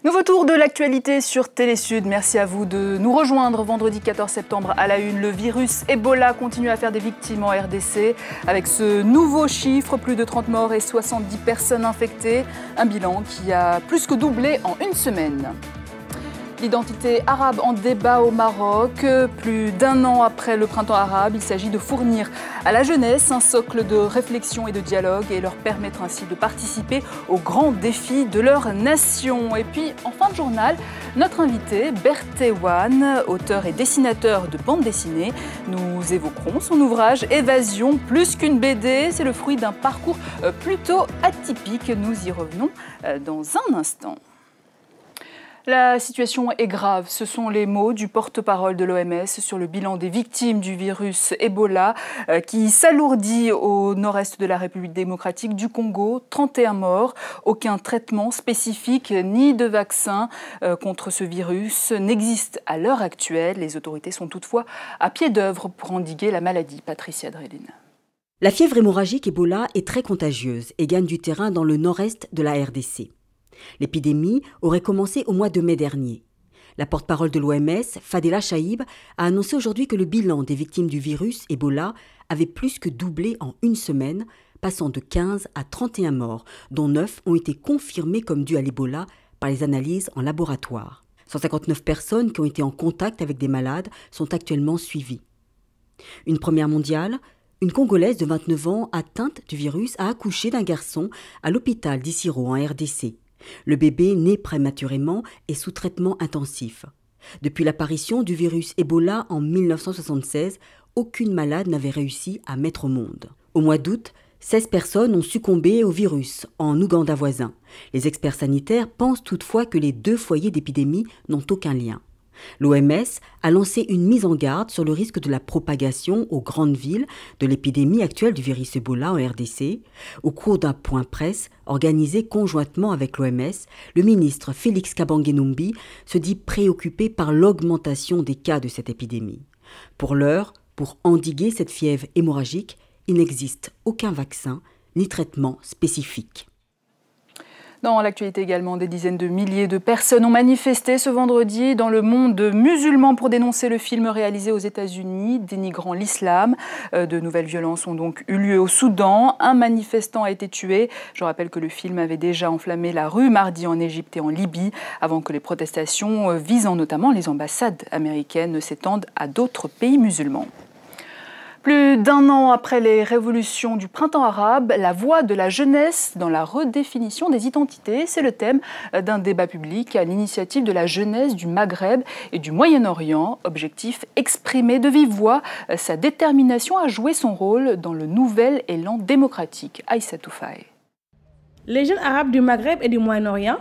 Nouveau tour de l'actualité sur Télésud. Merci à vous de nous rejoindre vendredi 14 septembre à la une. Le virus Ebola continue à faire des victimes en RDC. Avec ce nouveau chiffre, plus de 30 morts et 70 personnes infectées. Un bilan qui a plus que doublé en une semaine. L'identité arabe en débat au Maroc. Plus d'un an après le printemps arabe, il s'agit de fournir à la jeunesse un socle de réflexion et de dialogue et leur permettre ainsi de participer aux grands défis de leur nation. Et puis, en fin de journal, notre invité, Berthé Wan, auteur et dessinateur de bande dessinée. Nous évoquerons son ouvrage Évasion, plus qu'une BD. C'est le fruit d'un parcours plutôt atypique. Nous y revenons dans un instant. La situation est grave, ce sont les mots du porte-parole de l'OMS sur le bilan des victimes du virus Ebola qui s'alourdit au nord-est de la République démocratique du Congo. 31 morts, aucun traitement spécifique ni de vaccin contre ce virus n'existe à l'heure actuelle. Les autorités sont toutefois à pied d'œuvre pour endiguer la maladie. Patricia Drelin. La fièvre hémorragique Ebola est très contagieuse et gagne du terrain dans le nord-est de la RDC. L'épidémie aurait commencé au mois de mai dernier. La porte-parole de l'OMS, Fadela Chaïb, a annoncé aujourd'hui que le bilan des victimes du virus Ebola avait plus que doublé en une semaine, passant de 15 à 31 morts, dont 9 ont été confirmés comme dus à l'Ebola par les analyses en laboratoire. 159 personnes qui ont été en contact avec des malades sont actuellement suivies. Une première mondiale, une Congolaise de 29 ans atteinte du virus a accouché d'un garçon à l'hôpital d'Issiro en RDC. Le bébé, né prématurément, est sous traitement intensif. Depuis l'apparition du virus Ebola en 1976, aucune malade n'avait réussi à mettre au monde. Au mois d'août, 16 personnes ont succombé au virus en Ouganda voisin. Les experts sanitaires pensent toutefois que les 2 foyers d'épidémie n'ont aucun lien. L'OMS a lancé une mise en garde sur le risque de la propagation aux grandes villes de l'épidémie actuelle du virus Ebola en RDC. Au cours d'un point presse organisé conjointement avec l'OMS, le ministre Félix Kabange-Numbi se dit préoccupé par l'augmentation des cas de cette épidémie. Pour l'heure, pour endiguer cette fièvre hémorragique, il n'existe aucun vaccin ni traitement spécifique. Dans l'actualité également, des dizaines de milliers de personnes ont manifesté ce vendredi dans le monde musulman pour dénoncer le film réalisé aux États-Unis dénigrant l'islam. De nouvelles violences ont donc eu lieu au Soudan. Un manifestant a été tué. Je rappelle que le film avait déjà enflammé la rue mardi en Égypte et en Libye avant que les protestations visant notamment les ambassades américaines ne s'étendent à d'autres pays musulmans. Plus d'un an après les révolutions du printemps arabe, la voix de la jeunesse dans la redéfinition des identités, c'est le thème d'un débat public à l'initiative de la jeunesse du Maghreb et du Moyen-Orient. Objectif, exprimer de vive voix sa détermination à jouer son rôle dans le nouvel élan démocratique. Aïssatou Faye. Les jeunes arabes du Maghreb et du Moyen-Orient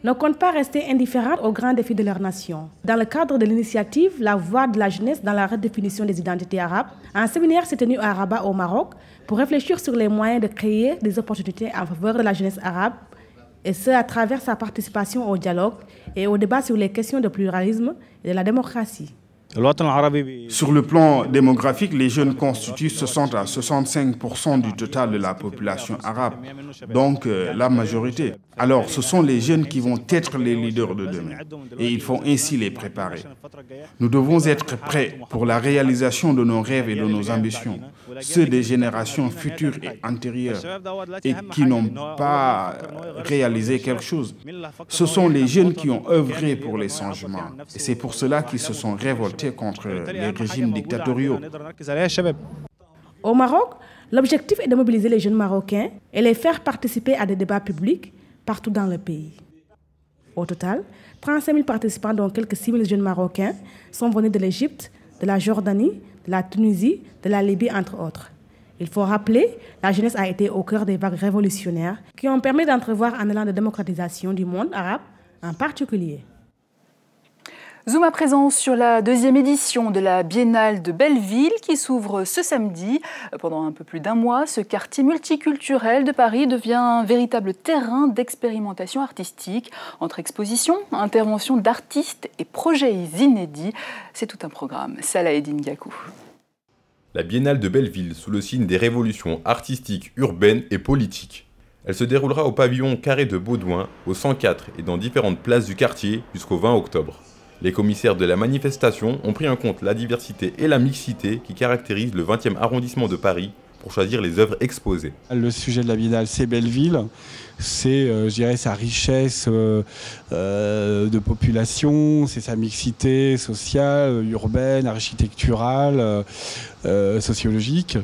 ne comptent pas rester indifférents aux grands défis de leur nation. Dans le cadre de l'initiative La Voix de la jeunesse dans la redéfinition des identités arabes, un séminaire s'est tenu à Rabat au Maroc pour réfléchir sur les moyens de créer des opportunités en faveur de la jeunesse arabe, et ce à travers sa participation au dialogue et au débat sur les questions de pluralisme et de la démocratie. Sur le plan démographique, les jeunes constituent 60 à 65% du total de la population arabe, donc la majorité. Alors, ce sont les jeunes qui vont être les leaders de demain et il faut ainsi les préparer. Nous devons être prêts pour la réalisation de nos rêves et de nos ambitions, ceux des générations futures et antérieures et qui n'ont pas réalisé quelque chose. Ce sont les jeunes qui ont œuvré pour les changements et c'est pour cela qu'ils se sont révoltés contre les régimes dictatoriaux. Au Maroc, l'objectif est de mobiliser les jeunes marocains et les faire participer à des débats publics partout dans le pays. Au total, 35 000 participants, dont quelques 6 000 jeunes marocains, sont venus de l'Égypte, de la Jordanie, de la Tunisie, de la Libye, entre autres. Il faut rappeler, la jeunesse a été au cœur des vagues révolutionnaires qui ont permis d'entrevoir un élan de démocratisation du monde arabe en particulier. Zoom à présent sur la deuxième édition de la Biennale de Belleville qui s'ouvre ce samedi. Pendant un peu plus d'un mois, ce quartier multiculturel de Paris devient un véritable terrain d'expérimentation artistique. Entre expositions, interventions d'artistes et projets inédits, c'est tout un programme. Salah Eddine Gakou. La Biennale de Belleville sous le signe des révolutions artistiques, urbaines et politiques. Elle se déroulera au pavillon Carré de Baudouin, au 104 et dans différentes places du quartier jusqu'au 20 octobre. Les commissaires de la manifestation ont pris en compte la diversité et la mixité qui caractérisent le 20e arrondissement de Paris pour choisir les œuvres exposées. Le sujet de la Biennale, c'est Belleville. C'est, je dirais, sa richesse de population, c'est sa mixité sociale, urbaine, architecturale, sociologique.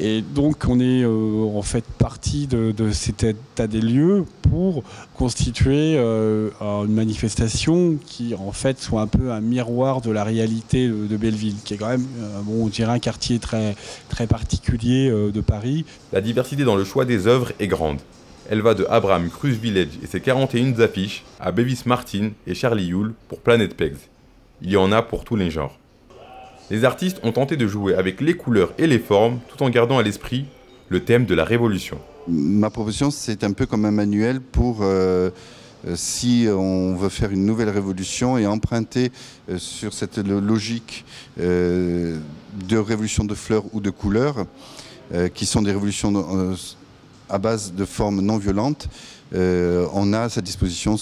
Et donc, on est en fait partie de cet état des lieux pour constituer une manifestation qui, en fait, soit un peu un miroir de la réalité de Belleville, qui est quand même, on dirait, un quartier très, très particulier de Paris. La diversité dans le choix des œuvres est grande. Elle va de Abraham Cruz Village et ses 41 affiches à Bevis Martin et Charlie Yule pour Planet Pegs. Il y en a pour tous les genres. Les artistes ont tenté de jouer avec les couleurs et les formes tout en gardant à l'esprit le thème de la révolution. Ma proposition, c'est un peu comme un manuel pour si on veut faire une nouvelle révolution et emprunter sur cette logique de révolution de fleurs ou de couleurs, qui sont des révolutions à base de formes non violentes. On a à sa disposition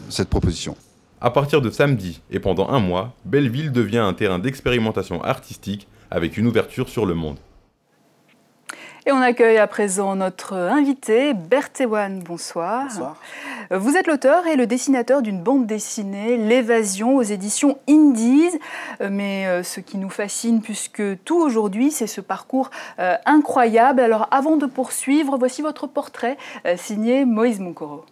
cette proposition. À partir de samedi et pendant un mois, Belleville devient un terrain d'expérimentation artistique avec une ouverture sur le monde. Et on accueille à présent notre invité, Bertewan. Bonsoir. Bonsoir. Vous êtes l'auteur et le dessinateur d'une bande dessinée, L'évasion, aux éditions Indies. Mais ce qui nous fascine plus que tout aujourd'hui, c'est ce parcours incroyable. Alors avant de poursuivre, voici votre portrait signé Moïse Moukoro.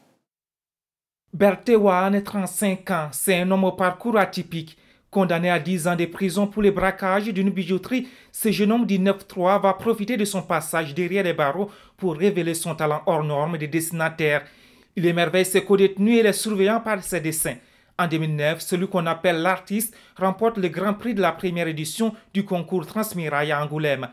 Bertewan, 35 ans, c'est un homme au parcours atypique. Condamné à 10 ans de prison pour le braquage d'une bijouterie, ce jeune homme du 9-3 va profiter de son passage derrière les barreaux pour révéler son talent hors norme de dessinateur. Il émerveille ses co-détenus et les surveillants par ses dessins. En 2009, celui qu'on appelle l'artiste remporte le grand prix de la première édition du concours Transmirail à Angoulême.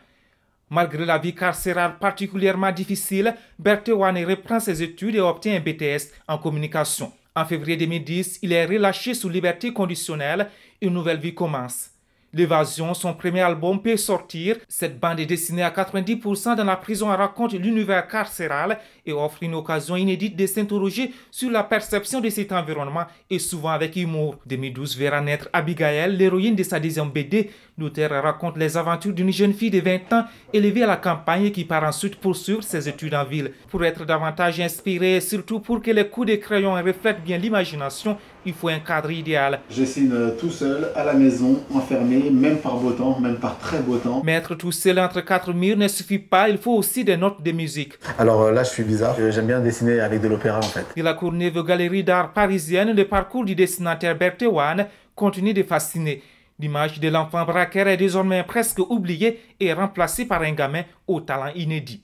Malgré la vie carcérale particulièrement difficile, Bertewan reprend ses études et obtient un BTS en communication. En février 2010, il est relâché sous liberté conditionnelle. Une nouvelle vie commence. L'évasion, son premier album, peut sortir. Cette bande est dessinée à 90% dans la prison. Raconte l'univers carcéral et offre une occasion inédite de s'interroger sur la perception de cet environnement et souvent avec humour. 2012 verra naître Abigail, l'héroïne de sa deuxième BD. L'auteur raconte les aventures d'une jeune fille de 20 ans élevée à la campagne qui part ensuite poursuivre ses études en ville. Pour être davantage inspiré et surtout pour que les coups de crayon reflètent bien l'imagination, il faut un cadre idéal. Je dessine tout seul, à la maison, enfermé, même par beau temps, même par très beau temps. Mettre tout seul entre quatre murs ne suffit pas, il faut aussi des notes de musique. Alors là, je suis bizarre. J'aime bien dessiner avec de l'opéra en fait. De la Courneuve Galerie d'art parisienne, le parcours du dessinateur Bertewan continue de fasciner. L'image de l'enfant braqueur est désormais presque oubliée et remplacée par un gamin au talent inédit.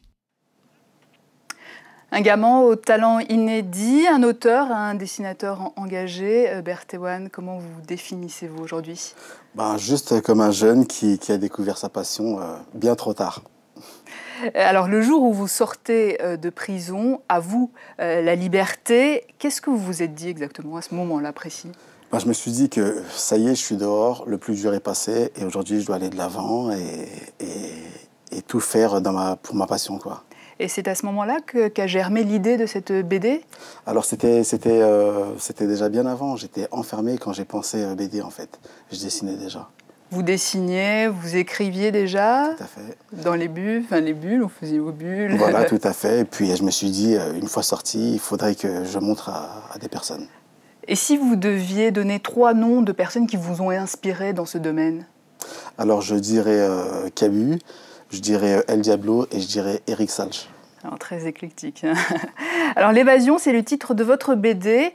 Un gamin au talent inédit, un auteur, un dessinateur engagé. Bertewan, comment vous définissez-vous aujourd'hui? Juste comme un jeune qui a découvert sa passion bien trop tard. Alors le jour où vous sortez de prison, à vous la liberté, qu'est-ce que vous vous êtes dit exactement à ce moment-là précis? Je me suis dit que ça y est, je suis dehors, le plus dur est passé et aujourd'hui je dois aller de l'avant et tout faire pour ma passion, quoi. Et c'est à ce moment-là qu'a germé l'idée de cette BD? Alors c'était déjà bien avant, j'étais enfermé quand j'ai pensé BD en fait, je dessinais déjà. Vous dessiniez, vous écriviez déjà? Tout à fait. Dans les bulles, on faisait vos bulles. Voilà, tout à fait. Et puis je me suis dit, une fois sorti, il faudrait que je montre à des personnes. Et si vous deviez donner 3 noms de personnes qui vous ont inspiré dans ce domaine? Alors je dirais Cabu, je dirais El Diablo et je dirais Eric Salch. Alors, très éclectique. Alors l'évasion, c'est le titre de votre BD,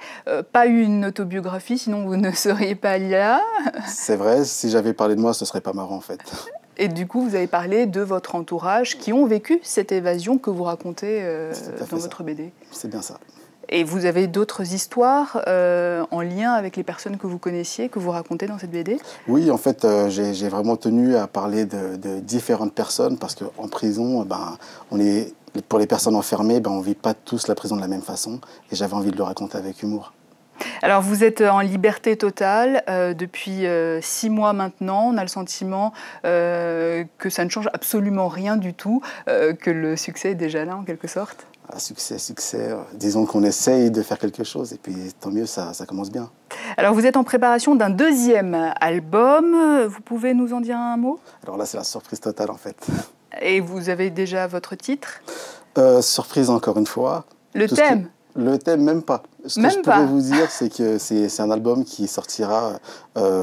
pas une autobiographie, sinon vous ne seriez pas là. C'est vrai, si j'avais parlé de moi, ce serait pas marrant en fait. Et du coup, vous avez parlé de votre entourage qui ont vécu cette évasion que vous racontez dans votre BD. C'est bien ça. Et vous avez d'autres histoires en lien avec les personnes que vous connaissiez, que vous racontez dans cette BD? Oui, en fait, j'ai vraiment tenu à parler de différentes personnes parce qu'en prison, pour les personnes enfermées, on ne vit pas tous la prison de la même façon. Et j'avais envie de le raconter avec humour. Alors, vous êtes en liberté totale depuis 6 mois maintenant. On a le sentiment que ça ne change absolument rien du tout, que le succès est déjà là en quelque sorte. Succès. Disons qu'on essaye de faire quelque chose et puis tant mieux, ça commence bien. Alors, vous êtes en préparation d'un 2e album. Vous pouvez nous en dire un mot? Alors là, c'est la surprise totale en fait. Et vous avez déjà votre titre? Surprise encore une fois. Le thème? Le thème, même pas. Ce que je pourrais vous dire, c'est que c'est un album qui sortira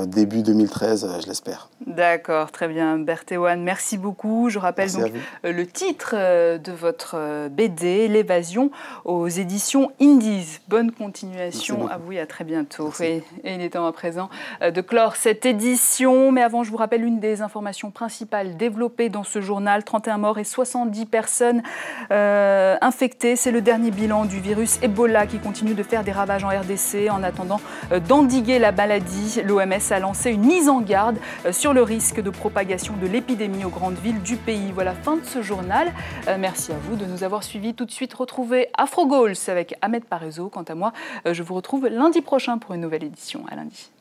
début 2013, je l'espère. D'accord, très bien. Berthéoine, merci beaucoup. Je rappelle donc le titre de votre BD, L'évasion, aux éditions Indies. Bonne continuation à vous et à très bientôt. Et il est temps à présent de clore cette édition. Mais avant, je vous rappelle une des informations principales développées dans ce journal. 31 morts et 70 personnes infectées. C'est le dernier bilan du virus Ebola qui continue de faire des ravages en RDC. En attendant d'endiguer la maladie, l'OMS a lancé une mise en garde sur le risque de propagation de l'épidémie aux grandes villes du pays. Voilà, fin de ce journal. Merci à vous de nous avoir suivis. Tout de suite, retrouvez Afro Goals avec Ahmed Parezo. Quant à moi, je vous retrouve lundi prochain pour une nouvelle édition. À lundi.